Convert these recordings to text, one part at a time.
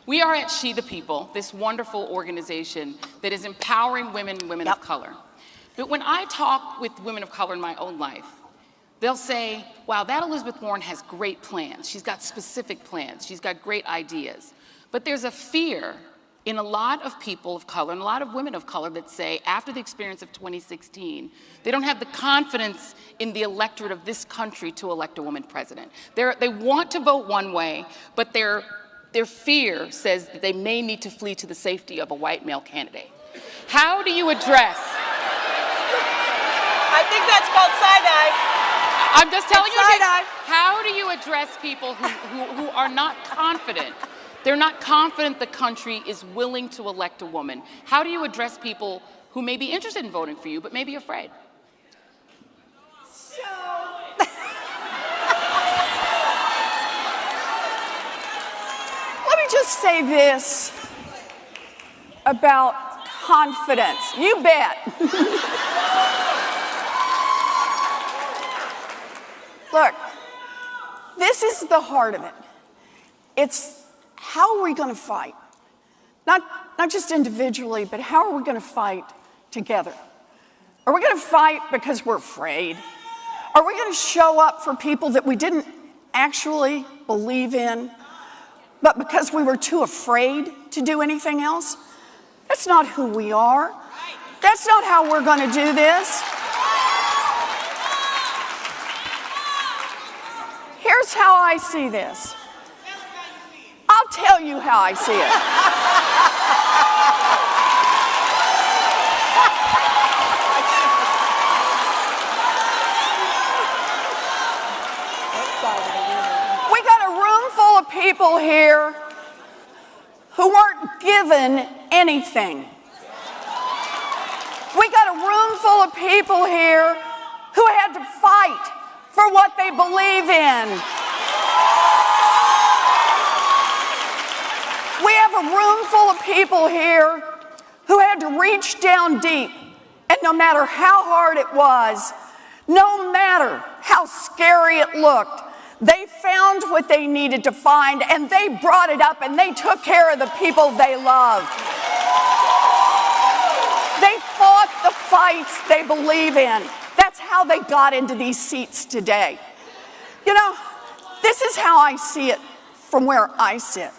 We are at She the People, this wonderful organization that is empowering women and women of color. But when I talk with women of color in my own life, they'll say, wow, that Elizabeth Warren has great plans. She's got specific plans. She's got great ideas. But there's a fear in a lot of people of color and a lot of women of color that say, after the experience of 2016, they don't have the confidence in the electorate of this country to elect a woman president. They want to vote one way, but their fear says that they may need to flee to the safety of a white male candidate. How do you address? I think that's called side-eye. I'm just telling you, how do you address people who are not confident? They're not confident the country is willing to elect a woman. How do you address people who may be interested in voting for you, but may be afraid? So, let me just say this about confidence. You bet. Look, this is the heart of it. It's how are we going to fight? Not just individually, but how are we going to fight together? Are we going to fight because we're afraid? Are we going to show up for people that we didn't actually believe in, but because we were too afraid to do anything else? That's not who we are. That's not how we're going to do this. Here's how I see this. I'll tell you how I see it. We got a room full of people here who weren't given anything. We got a room full of people here who had to fight for what they believe in. We have a room full of people here who had to reach down deep, and no matter how hard it was, no matter how scary it looked, they found what they needed to find, and they brought it up, and they took care of the people they loved. They fought the fights they believe in. That's how they got into these seats today. You know, this is how I see it from where I sit.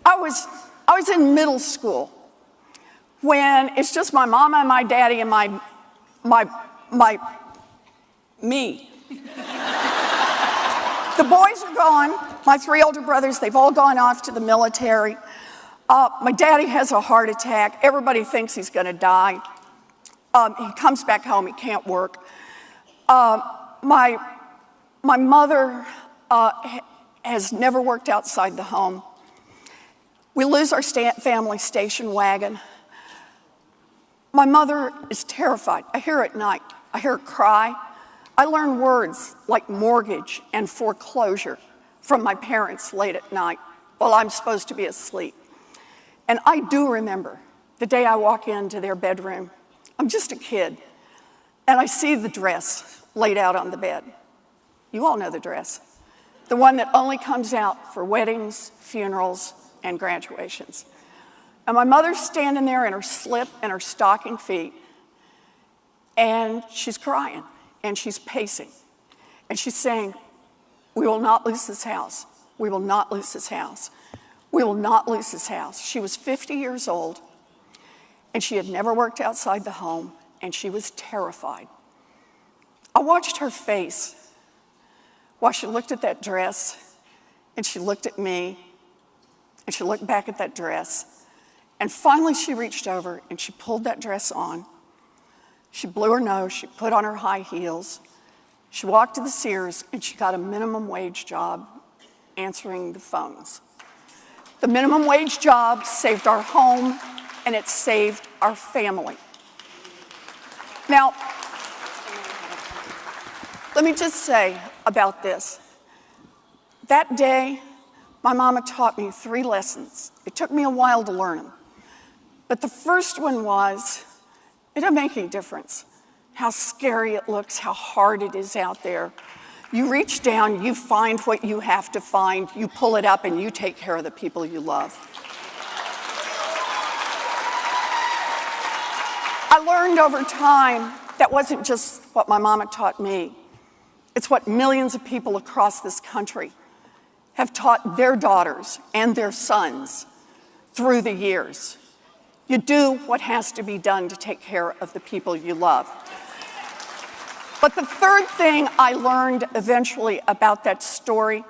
I was in middle school when it's just my mama and my daddy and me. The boys are gone. My 3 older brothers, they've all gone off to the military. My daddy has a heart attack. Everybody thinks he's going to die. He comes back home. He can't work. My mother has never worked outside the home. We lose our family station wagon. My mother is terrified. I hear her at night. I hear her cry. I learn words like mortgage and foreclosure from my parents late at night while I'm supposed to be asleep. And I do remember the day I walk into their bedroom. I'm just a kid, and I see the dress laid out on the bed. You all know the dress. The one that only comes out for weddings, funerals, and graduations. And my mother's standing there in her slip and her stocking feet, and she's crying, and she's pacing, and she's saying, we will not lose this house. We will not lose this house. We will not lose this house. She was 50 years old, and she had never worked outside the home, and she was terrified. I watched her face while she looked at that dress, and she looked at me, and she looked back at that dress, and finally she reached over and she pulled that dress on. She blew her nose, she put on her high heels, she walked to the Sears, and she got a minimum wage job answering the phones. The minimum wage job saved our home, and it saved our family. Now, let me just say about this. That day, my mama taught me 3 lessons. It took me a while to learn them. But the first one was, it doesn't make any difference how scary it looks, how hard it is out there. You reach down, you find what you have to find, you pull it up, and you take care of the people you love. I learned over time that wasn't just what my mama taught me. It's what millions of people across this country have taught their daughters and their sons through the years. You do what has to be done to take care of the people you love. But the third thing I learned eventually about that story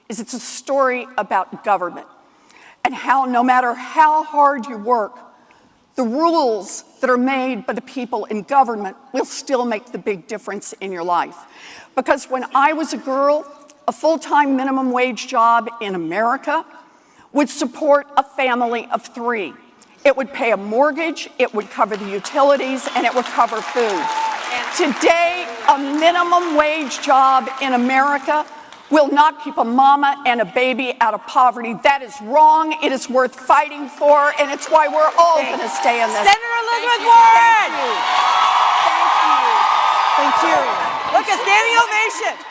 is it's a story about government and how no matter how hard you work, the rules that are made by the people in government will still make the big difference in your life. Because when I was a girl, a full-time minimum wage job in America would support a family of 3. It would pay a mortgage, it would cover the utilities, and it would cover food. Today, a minimum wage job in America will not keep a mama and a baby out of poverty. That is wrong, it is worth fighting for, and it's why we're all gonna stay in this. Senator Elizabeth Warren! Thank you. Thank you. Look, a standing ovation.